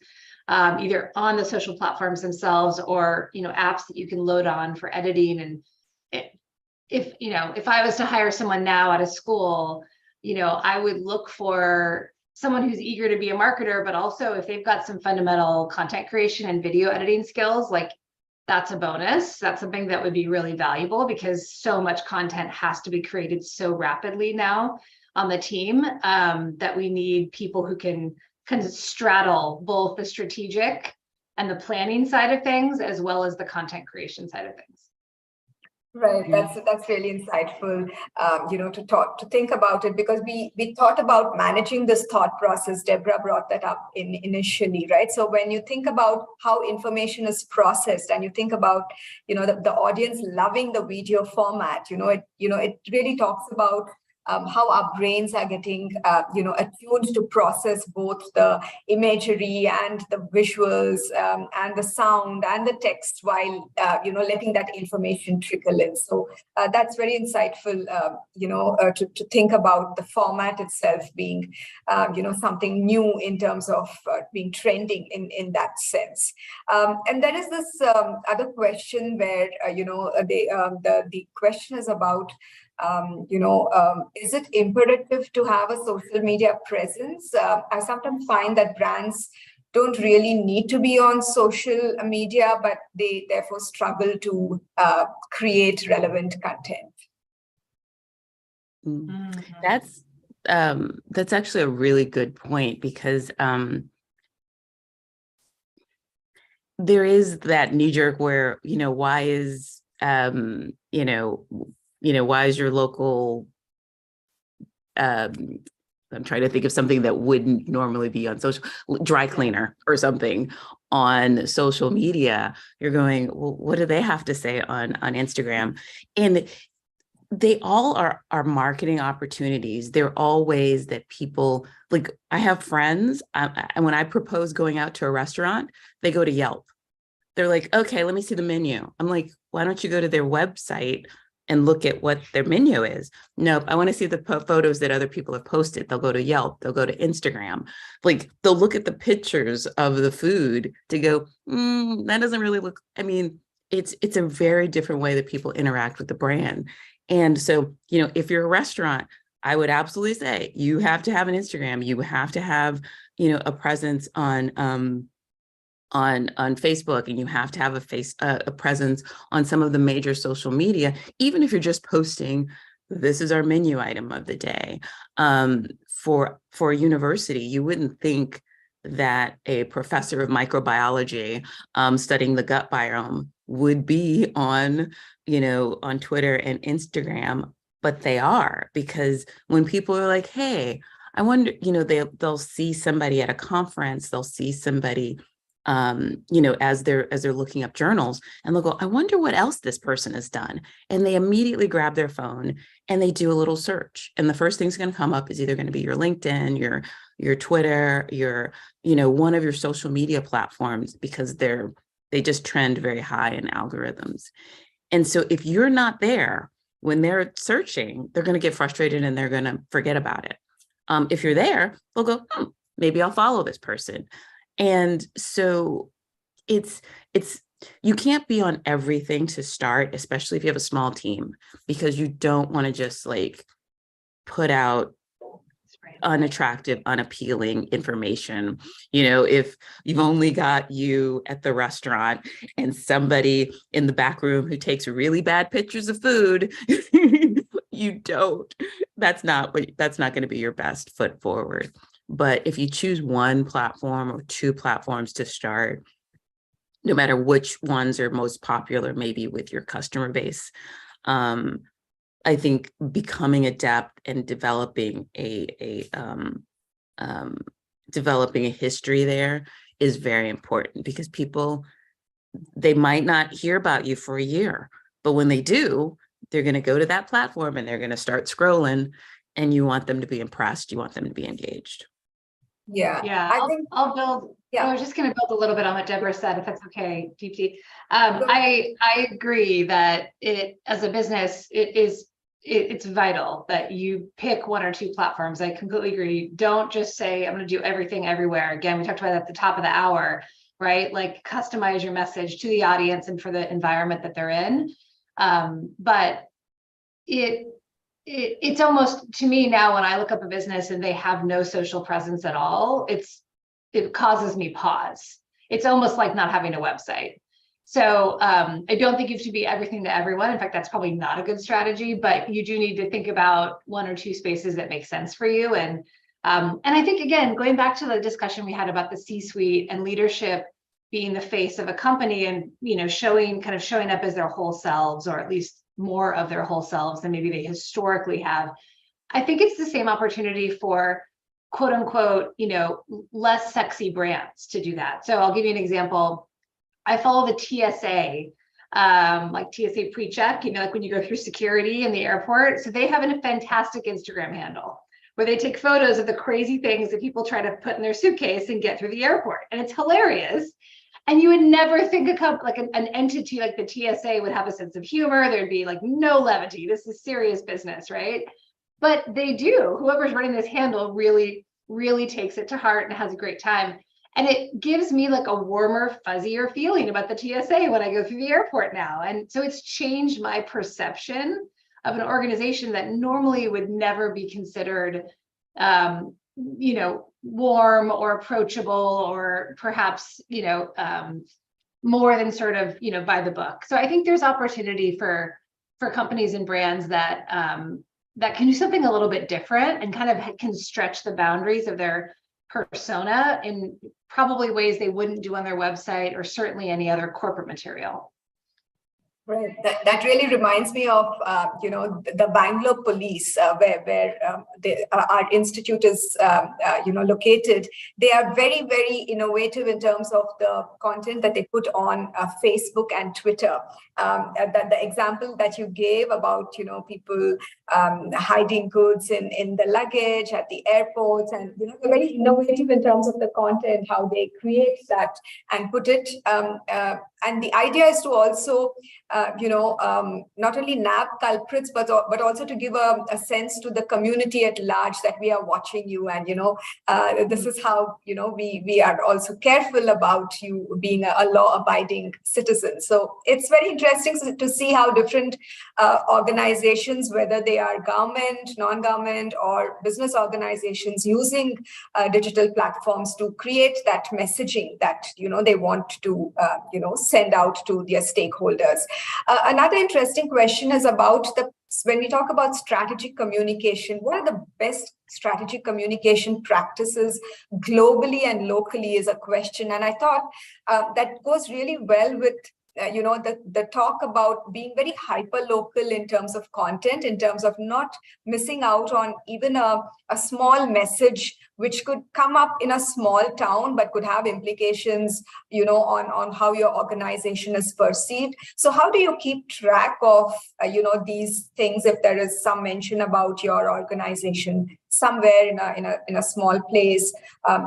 either on the social platforms themselves or, apps that you can load on for editing. And if I was to hire someone now out of school, I would look for someone who's eager to be a marketer, but also if they've got some fundamental content creation and video editing skills, like that's a bonus. That's something that would be really valuable because so much content has to be created so rapidly now on the team, that we need people who can kind of straddle both the strategic and the planning side of things, as well as the content creation side of things. Right, that's really insightful, to think about it, because we thought about managing this thought process. Debra brought that up initially, right? So when you think about how information is processed, and you think about, the audience loving the video format, it really talks about how our brains are getting, attuned to process both the imagery and the visuals and the sound and the text while, letting that information trickle in. So that's very insightful, to think about the format itself being, something new in terms of being trending in that sense. And there is this other question where, the question is about, is it imperative to have a social media presence? I sometimes find that brands don't really need to be on social media, but they therefore struggle to create relevant content. That's actually a really good point, because there is that knee jerk where, why is why is your local, I'm trying to think of something that wouldn't normally be on social, dry cleaner or something on social media. You're going, well, what do they have to say on Instagram? And they all are marketing opportunities. They're all ways that people, like, I have friends, and when I propose going out to a restaurant, they go to Yelp. They're like, okay, let me see the menu. I'm like, why don't you go to their website and look at what their menu is? Nope, I want to see the photos that other people have posted. They'll go to Yelp, they'll go to Instagram. Like, they'll look at the pictures of the food to go, that doesn't really look, I mean, it's a very different way that people interact with the brand. And so, if you're a restaurant, I would absolutely say you have to have an Instagram. You have to have, a presence on Facebook, and you have to have a presence on some of the major social media, even if you're just posting, this is our menu item of the day. For a university, you wouldn't think that a professor of microbiology studying the gut biome would be on Twitter and Instagram, but they are, because when people are like, hey, I wonder, they'll see somebody at a conference, they'll see somebody as they're looking up journals, and they'll go, I wonder what else this person has done. And they immediately grab their phone and they do a little search. And the first thing's going to come up is either going to be your LinkedIn, your Twitter, your, one of your social media platforms, because they just trend very high in algorithms. And so if you're not there when they're searching, they're going to get frustrated and they're going to forget about it. If you're there, they'll go, maybe I'll follow this person. And so it's you can't be on everything to start, especially if you have a small team, because you don't want to just like put out unattractive, unappealing information. If you've only got you at the restaurant and somebody in the back room who takes really bad pictures of food, that's not going to be your best foot forward. But if you choose one platform or two platforms to start, no matter which ones are most popular, maybe with your customer base, I think becoming adept and developing a history there is very important, because people, they might not hear about you for a year, but when they do, they're going to go to that platform and they're going to start scrolling, and you want them to be impressed. You want them to be engaged. Yeah. I'll build. Yeah. I was just going to build a little bit on what Debra said, if that's okay, Deepti. I agree that as a business, it's vital that you pick one or two platforms. I completely agree. Don't just say, I'm going to do everything everywhere. Again, we talked about that at the top of the hour, right? Like, customize your message to the audience and for the environment that they're in. But it's almost, to me now, when I look up a business and they have no social presence at all, it causes me pause. It's almost like not having a website. So I don't think you have to be everything to everyone. In fact, that's probably not a good strategy, but you do need to think about one or two spaces that make sense for you. And I think, again, going back to the discussion we had about the C-suite and leadership being the face of a company, and showing up as their whole selves, or at least more of their whole selves than maybe they historically have. I think it's the same opportunity for quote unquote, less sexy brands to do that. So I'll give you an example. I follow the TSA like TSA pre-check, like when you go through security in the airport. So they have a fantastic Instagram handle where they take photos of the crazy things that people try to put in their suitcase and get through the airport. And it's hilarious. And you would never think an entity like the TSA would have a sense of humor. There'd be like no levity. This is serious business, right? But they do. Whoever's running this handle really, really takes it to heart and has a great time. And it gives me like a warmer, fuzzier feeling about the TSA when I go through the airport now. And so it's changed my perception of an organization that normally would never be considered, warm or approachable, or perhaps, more than sort of, by the book. So I think there's opportunity for companies and brands that that can do something a little bit different and kind of can stretch the boundaries of their persona in probably ways they wouldn't do on their website or certainly any other corporate material. Right. That really reminds me of, the Bangalore police, where our institute is, located. They are very, very innovative in terms of the content that they put on Facebook and Twitter. The example that you gave about, people hiding goods in the luggage at the airports, and, they're very innovative in terms of the content, how they create that and put it. And the idea is to also, not only nab culprits, but also to give a sense to the community at large that we are watching you, and this is how we are also careful about you being a law-abiding citizen. So it's very interesting to see how different organizations, whether they are government, non-government, or business organizations, using digital platforms to create that messaging that they want to send out to their stakeholders. Another interesting question is about when we talk about strategic communication, what are the best strategic communication practices globally and locally is a question. And I thought that goes really well with the talk about being very hyper local in terms of content, in terms of not missing out on even a small message which could come up in a small town but could have implications on how your organization is perceived. So how do you keep track of these things if there is some mention about your organization somewhere in a small place,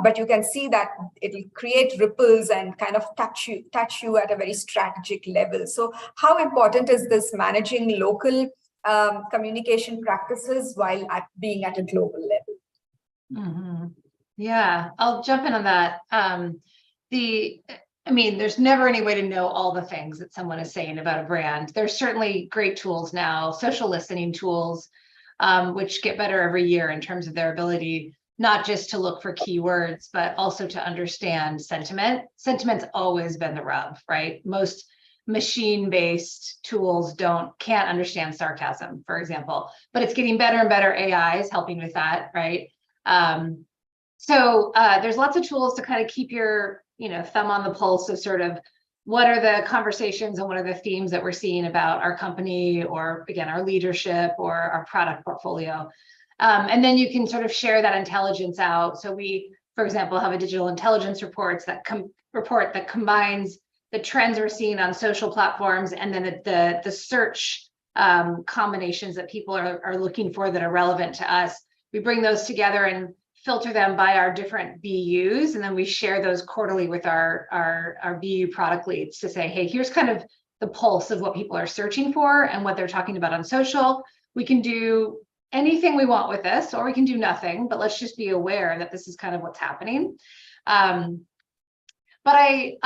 but you can see that it will create ripples and kind of touch you at a very strategic level. So how important is this managing local communication practices while being at a global level? Mm-hmm. Yeah, I'll jump in on that. There's never any way to know all the things that someone is saying about a brand. There's certainly great tools now, social listening tools, which get better every year in terms of their ability, not just to look for keywords, but also to understand sentiment. Sentiment's always been the rub, right? Most machine-based tools can't understand sarcasm, for example, but it's getting better and better. AI is helping with that, right? So there's lots of tools to kind of keep your, thumb on the pulse of sort of what are the conversations and what are the themes that we're seeing about our company, or again, our leadership or our product portfolio. And then you can sort of share that intelligence out. So we, for example, have a digital intelligence report that combines the trends we're seeing on social platforms and then the search combinations that people are looking for that are relevant to us. We bring those together and filter them by our different BUs, and then we share those quarterly with our BU product leads to say, hey, here's kind of the pulse of what people are searching for and what they're talking about on social. We can do anything we want with this, or we can do nothing, but let's just be aware that this is kind of what's happening. But I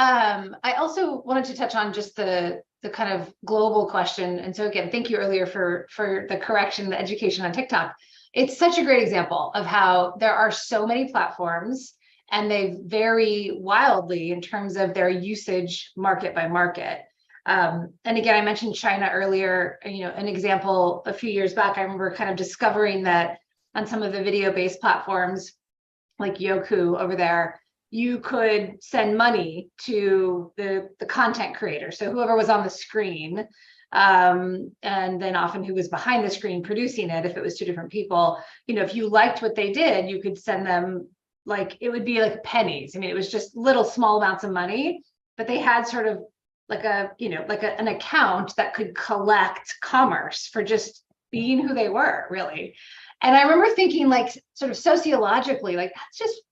also wanted to touch on just the kind of global question. And so again, thank you earlier for the correction, the education on TikTok. It's such a great example of how there are so many platforms and they vary wildly in terms of their usage market by market. And again, I mentioned China earlier, an example a few years back, I remember kind of discovering that on some of the video-based platforms like Youku over there, you could send money to the content creator. So whoever was on the screen, and then often who was behind the screen producing it, if it was two different people, if you liked what they did, you could send them, like, it would be like pennies. I mean, it was just little small amounts of money, but they had sort of an account that could collect commerce for just being who they were, really. And I remember thinking, like, sort of sociologically, like,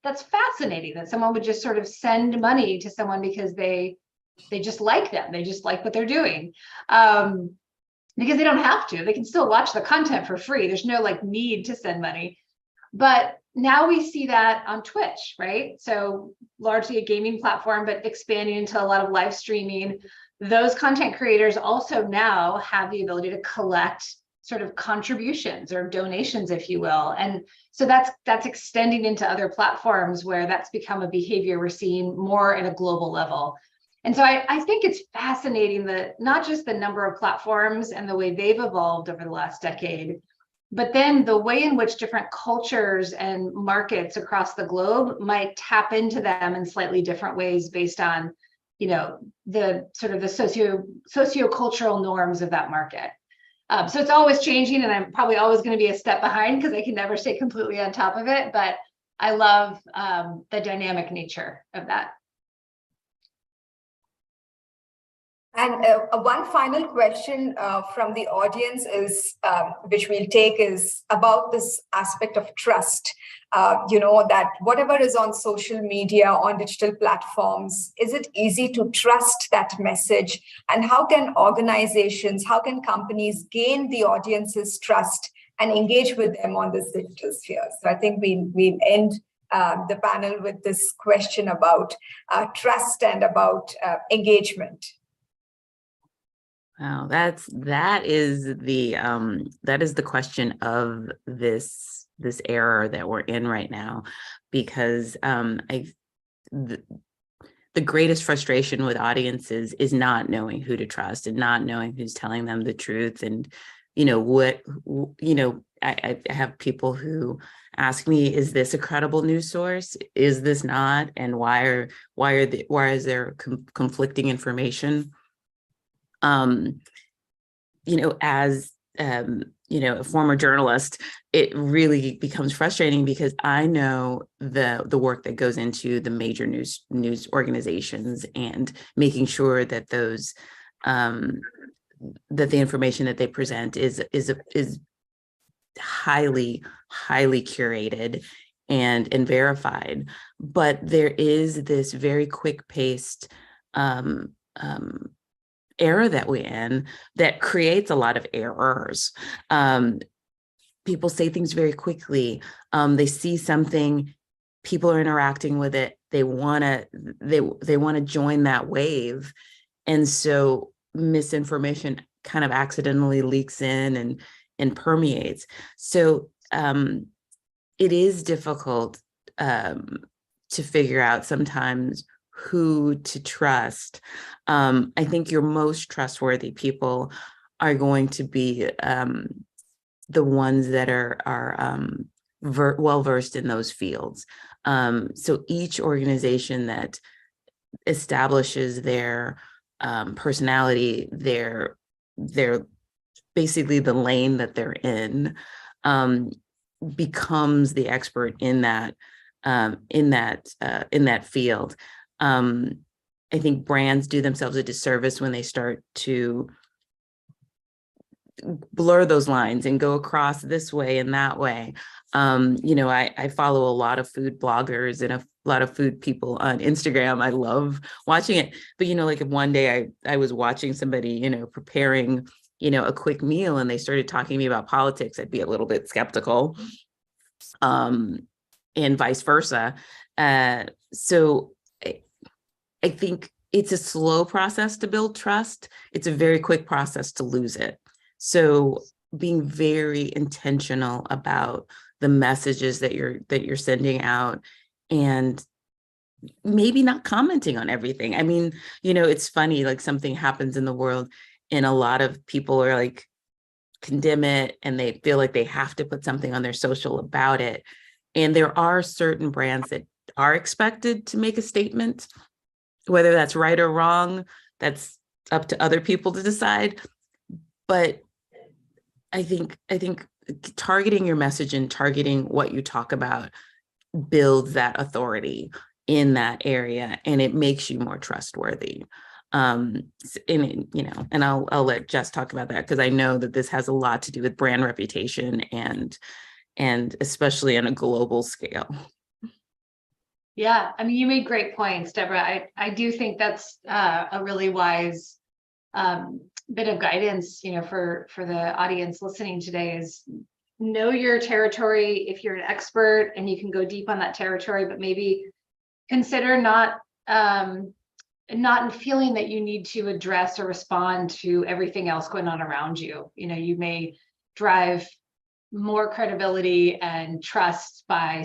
that's fascinating that someone would just sort of send money to someone because they just like them. They just like what they're doing. Because they don't have to. They can still watch the content for free. There's no like need to send money. But now we see that on Twitch, right? So largely a gaming platform, but expanding into a lot of live streaming. Those content creators also now have the ability to collect sort of contributions or donations, if you will. And so that's extending into other platforms where that's become a behavior we're seeing more at a global level. And so I think it's fascinating that not just the number of platforms and the way they've evolved over the last decade, but then the way in which different cultures and markets across the globe might tap into them in slightly different ways based on, the sort of the socio-cultural norms of that market. So it's always changing, and I'm probably always going to be a step behind because I can never stay completely on top of it. But I love the dynamic nature of that. And one final question from the audience is, which we'll take, is about this aspect of trust. That whatever is on social media, on digital platforms, is it easy to trust that message? And how can organizations, how can companies gain the audience's trust and engage with them on this digital sphere? So I think we'll end the panel with this question about trust and about engagement. Wow, that is the question of this era that we're in right now, because the greatest frustration with audiences is not knowing who to trust and not knowing who's telling them the truth. And I have people who ask me, is this a credible news source? Is this not? And why is there conflicting information? As a former journalist, it really becomes frustrating because I know the work that goes into the major news organizations and making sure that those that the information that they present is highly curated and verified. But there is this very quick-paced era that we're in that creates a lot of errors. People say things very quickly. They see something, people are interacting with it. They want to join that wave, and so misinformation kind of accidentally leaks in and permeates. So it is difficult to figure out sometimes who to trust. I think your most trustworthy people are going to be the ones that are well-versed in those fields. So each organization that establishes their personality, their basically the lane that they're in, becomes the expert in that field. I think brands do themselves a disservice when they start to blur those lines and go across this way and that way. I follow a lot of food bloggers and a lot of food people on Instagram. I love watching it. But, like if one day I was watching somebody, preparing, a quick meal and they started talking to me about politics, I'd be a little bit skeptical, and vice versa. So I think it's a slow process to build trust. It's a very quick process to lose it. So being very intentional about the messages that you're sending out, and maybe not commenting on everything. I mean, it's funny, like something happens in the world and a lot of people are like, condemn it, and they feel like they have to put something on their social about it. And there are certain brands that are expected to make a statement. Whether that's right or wrong, that's up to other people to decide. But I think targeting your message and targeting what you talk about builds that authority in that area, and it makes you more trustworthy. And I'll let Jess talk about that, because I know that this has a lot to do with brand reputation and especially on a global scale. Yeah, I mean, you made great points, Deborah. I do think that's a really wise bit of guidance, for the audience listening today, is know your territory. If you're an expert and you can go deep on that territory, but maybe consider not feeling that you need to address or respond to everything else going on around you. You may drive more credibility and trust by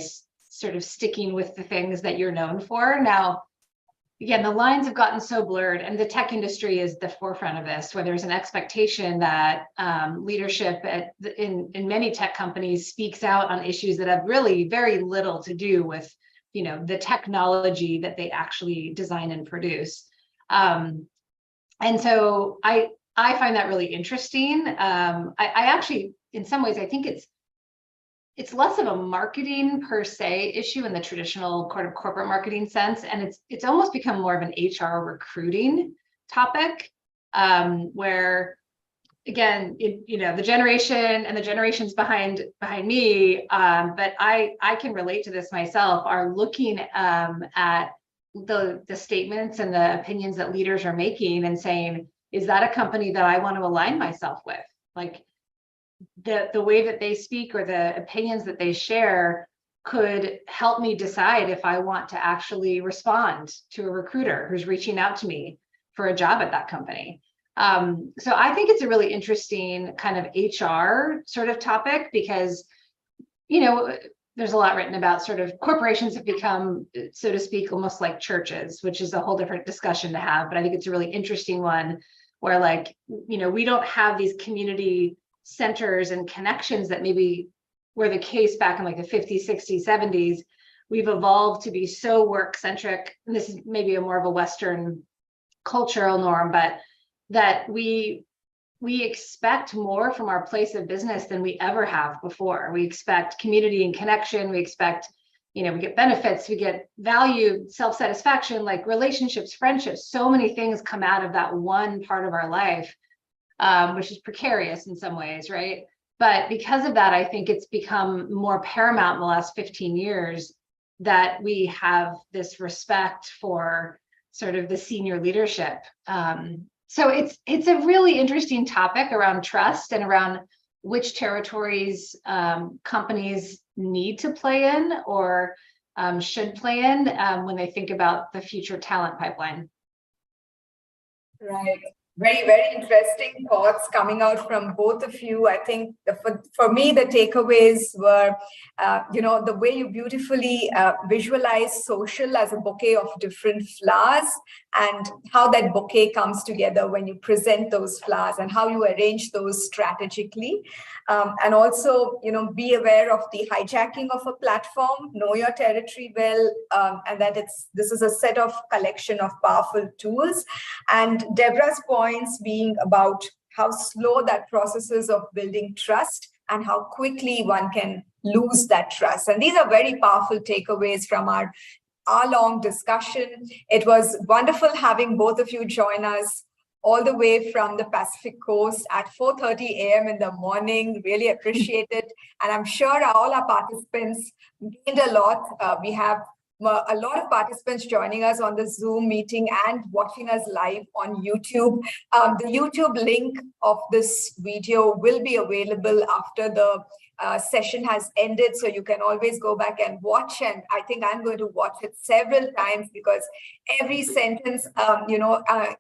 sort of sticking with the things that you're known for. Now, again, the lines have gotten so blurred, and the tech industry is the forefront of this, where there's an expectation that leadership in many tech companies speaks out on issues that have really very little to do with the technology that they actually design and produce. And so I find that really interesting. I actually, in some ways, I think it's less of a marketing per se issue in the traditional kind of corporate marketing sense. And it's almost become more of an HR recruiting topic, where, again, the generation and the generations behind me, but I can relate to this myself, are looking at the statements and the opinions that leaders are making and saying, is that a company that I want to align myself with? Like, the way that they speak or the opinions that they share could help me decide if I want to actually respond to a recruiter who's reaching out to me for a job at that company. So I think it's a really interesting kind of HR sort of topic, because, there's a lot written about sort of corporations have become, so to speak, almost like churches, which is a whole different discussion to have. But I think it's a really interesting one where, like, we don't have these community centers and connections that maybe were the case back in like the 50s, 60s, 70s. We've evolved to be so work centric. And this is maybe a more of a Western cultural norm, but that we expect more from our place of business than we ever have before. We expect community and connection. We expect, we get benefits, we get value, self-satisfaction, like relationships, friendships. So many things come out of that one part of our life, which is precarious in some ways, right? But because of that, I think it's become more paramount in the last 15 years that we have this respect for sort of the senior leadership. So it's a really interesting topic around trust and around which territories companies need to play in or should play in when they think about the future talent pipeline. Right. Very, very interesting thoughts coming out from both of you. I think for me, the takeaways were, the way you beautifully visualize social as a bouquet of different flowers, and how that bouquet comes together when you present those flowers and how you arrange those strategically. And also, be aware of the hijacking of a platform, know your territory well, and that this is a set of collection of powerful tools. And Debra's points being about how slow that process is of building trust and how quickly one can lose that trust. And these are very powerful takeaways from our long discussion. It was wonderful having both of you join us all the way from the Pacific Coast at 4:30 a.m. in the morning. Really appreciate it. And I'm sure all our participants gained a lot. We have a lot of participants joining us on the Zoom meeting and watching us live on YouTube. The YouTube link of this video will be available after the session has ended, so you can always go back and watch. And I think I'm going to watch it several times, because every sentence,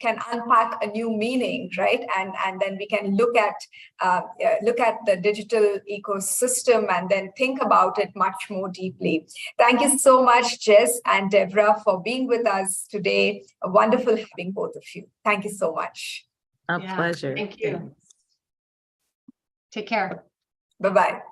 can unpack a new meaning, right? And then we can look at the digital ecosystem and then think about it much more deeply. Thank you so much, Jess and Debra, for being with us today. Wonderful having both of you. Thank you so much. A pleasure. Thank you. Take care. Bye-bye.